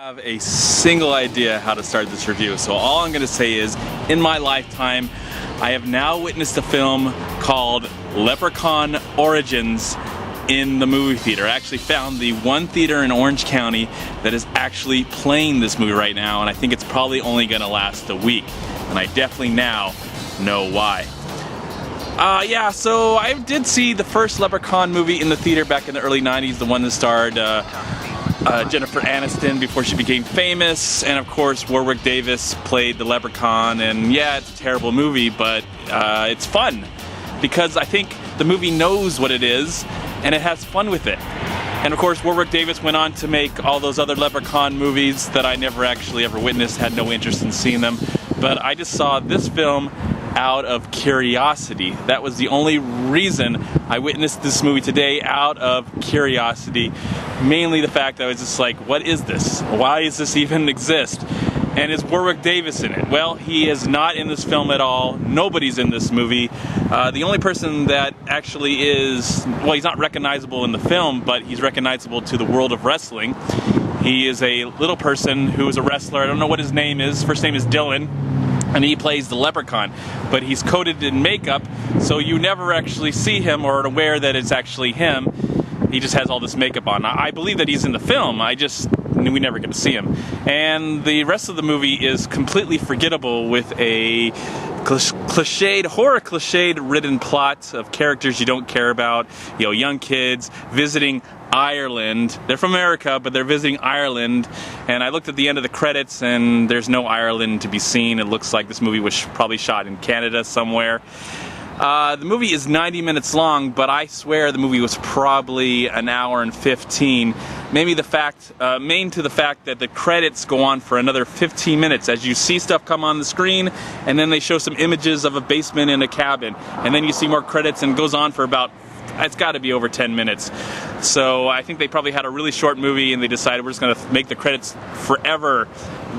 Have a single idea how to start this review, so all I'm going to say is, in my lifetime, I have now witnessed a film called Leprechaun Origins in the movie theater. I actually found the one theater in Orange County that is actually playing this movie right now, and I think it's probably only going to last a week, and I definitely now know why. Yeah, so I did see the first Leprechaun movie in the theater back in the early 90s, the one that starred Jennifer Aniston before she became famous, and of course Warwick Davis played the Leprechaun, and yeah, it's a terrible movie, but it's fun because I think the movie knows what it is and it has fun with it. And of course Warwick Davis went on to make all those other Leprechaun movies that I never actually ever witnessed, had no interest in seeing them, but I just saw this film out of curiosity. That was the only reason I witnessed this movie today, out of curiosity. Mainly the fact that I was just like, what is this? Why does this even exist? And is Warwick Davis in it? Well, he is not in this film at all. Nobody's in this movie. The only person that actually is, well, he's not recognizable in the film, but he's recognizable to the world of wrestling. He is a little person who is a wrestler. I don't know what his name is. First name is Dylan. And he plays the Leprechaun, but he's coated in makeup, so you never actually see him or are aware that it's actually him. He just has all this makeup on. I believe that he's in the film, we never get to see him. And the rest of the movie is completely forgettable, with a horror cliched ridden plot of characters you don't care about. You know, young kids visiting Ireland. They're from America, but they're visiting Ireland, and I looked at the end of the credits and there's no Ireland to be seen. It looks like this movie was probably shot in Canada somewhere. The movie is 90 minutes long, but I swear the movie was probably an hour and 15. Maybe the fact, main to the fact that the credits go on for another 15 minutes as you see stuff come on the screen, and then they show some images of a basement in a cabin, and then you see more credits, and it goes on for about, it's got to be over 10 minutes. So I think they probably had a really short movie and they decided we're just going to make the credits forever,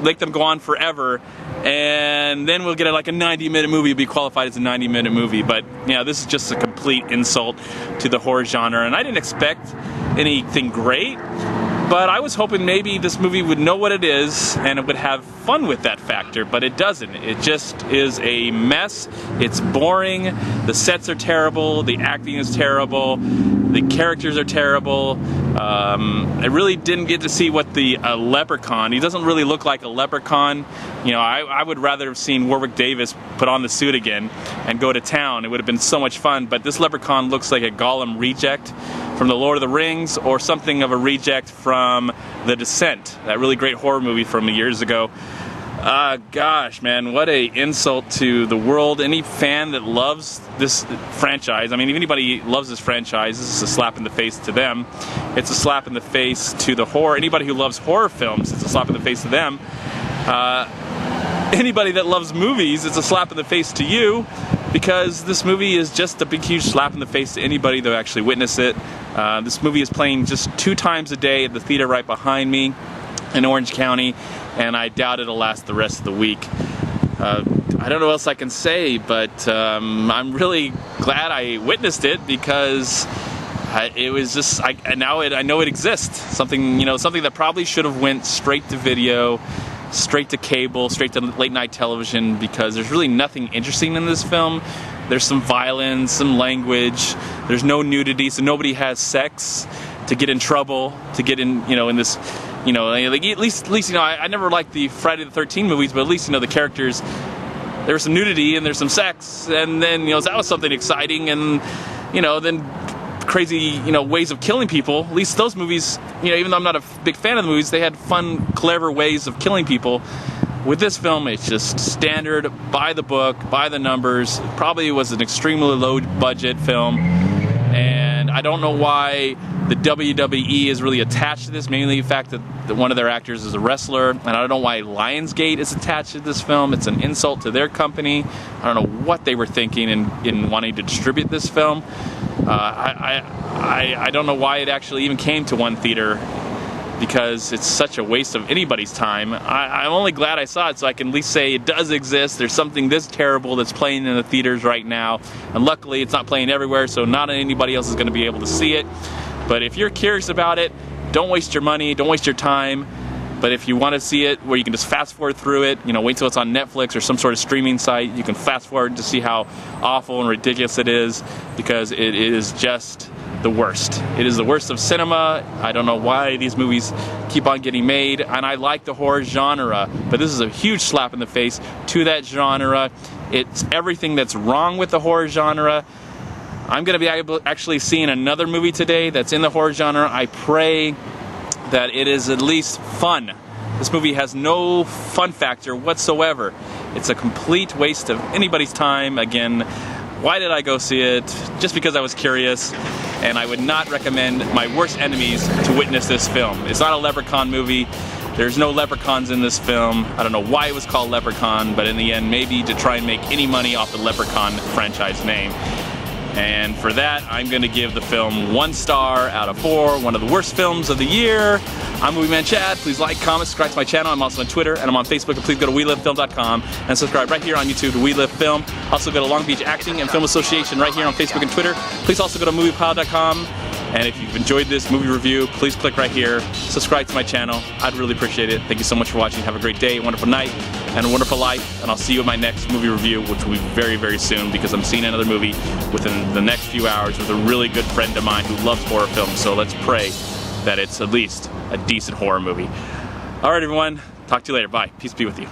make them go on forever, and then we'll get like a 90-minute movie. It'll be qualified as a 90-minute movie. But yeah, this is just a complete insult to the horror genre, and I didn't expect anything great, but I was hoping maybe this movie would know what it is and it would have fun with that factor, but it doesn't. It just is a mess. It's boring. The sets are terrible. The acting is terrible. The characters are terrible. I really didn't get to see what the Leprechaun, he doesn't really look like a leprechaun. You know, I would rather have seen Warwick Davis put on the suit again and go to town. It would have been so much fun, but this Leprechaun looks like a Gollum reject from The Lord of the Rings, or something of a reject from The Descent, that really great horror movie from years ago. Gosh, man, what a insult to the world. Any fan that loves this franchise, I mean, if anybody loves this franchise, this is a slap in the face to them. It's a slap in the face to the horror. Anybody who loves horror films, it's a slap in the face to them. Anybody that loves movies, it's a slap in the face to you, because this movie is just a big, huge slap in the face to anybody that actually witnessed it. This movie is playing just 2 times a day at the theater right behind me in Orange County, and I doubt it'll last the rest of the week. I don't know what else I can say, but I'm really glad I witnessed it, because it was just, I know it exists. Something that probably should have went straight to video, straight to cable, straight to late night television, because there's really nothing interesting in this film. There's some violence, some language, there's no nudity, so nobody has sex to get in trouble, to get in, in this, like at least, I never liked the Friday the 13th movies, but at least, the characters, there was some nudity and there's some sex, and then, that was something exciting, and, then crazy, ways of killing people. At least those movies, even though I'm not a big fan of the movies, they had fun, clever ways of killing people. With this film, it's just standard, by the book, by the numbers. It probably was an extremely low budget film, and I don't know why the WWE is really attached to this, mainly the fact that one of their actors is a wrestler, and I don't know why Lionsgate is attached to this film. It's an insult to their company. I don't know what they were thinking in wanting to distribute this film. I don't know why it actually even came to one theater, because it's such a waste of anybody's time. I'm only glad I saw it, so I can at least say it does exist. There's something this terrible that's playing in the theaters right now, and luckily it's not playing everywhere, so not anybody else is going to be able to see it. But if you're curious about it, don't waste your money, don't waste your time. But if you want to see it where you can just fast forward through it, you know, wait till it's on Netflix or some sort of streaming site, you can fast forward to see how awful and ridiculous it is, because it is just the worst. It is the worst of cinema. I don't know why these movies keep on getting made, and I like the horror genre, but this is a huge slap in the face to that genre. It's everything that's wrong with the horror genre. I'm going to be actually seeing another movie today that's in the horror genre. I pray that it is at least fun. This movie has no fun factor whatsoever. It's a complete waste of anybody's time. Again, why did I go see it? Just because I was curious, and I would not recommend my worst enemies to witness this film. It's not a Leprechaun movie. There's no leprechauns in this film. I don't know why it was called Leprechaun, but in the end, maybe to try and make any money off the Leprechaun franchise name. And for that, I'm going to give the film 1 star out of 4, one of the worst films of the year. I'm MovieManCHAD. Please like, comment, subscribe to my channel. I'm also on Twitter, and I'm on Facebook. And please go to WeLiveFilm.com and subscribe right here on YouTube to We Live Film. Also go to Long Beach Acting and Film Association right here on Facebook and Twitter. Please also go to MoviePile.com. And if you've enjoyed this movie review, please click right here. Subscribe to my channel. I'd really appreciate it. Thank you so much for watching. Have a great day, a wonderful night, and a wonderful life. And I'll see you in my next movie review, which will be very, very soon, because I'm seeing another movie within the next few hours with a really good friend of mine who loves horror films. So let's pray that it's at least a decent horror movie. All right, everyone. Talk to you later. Bye. Peace be with you.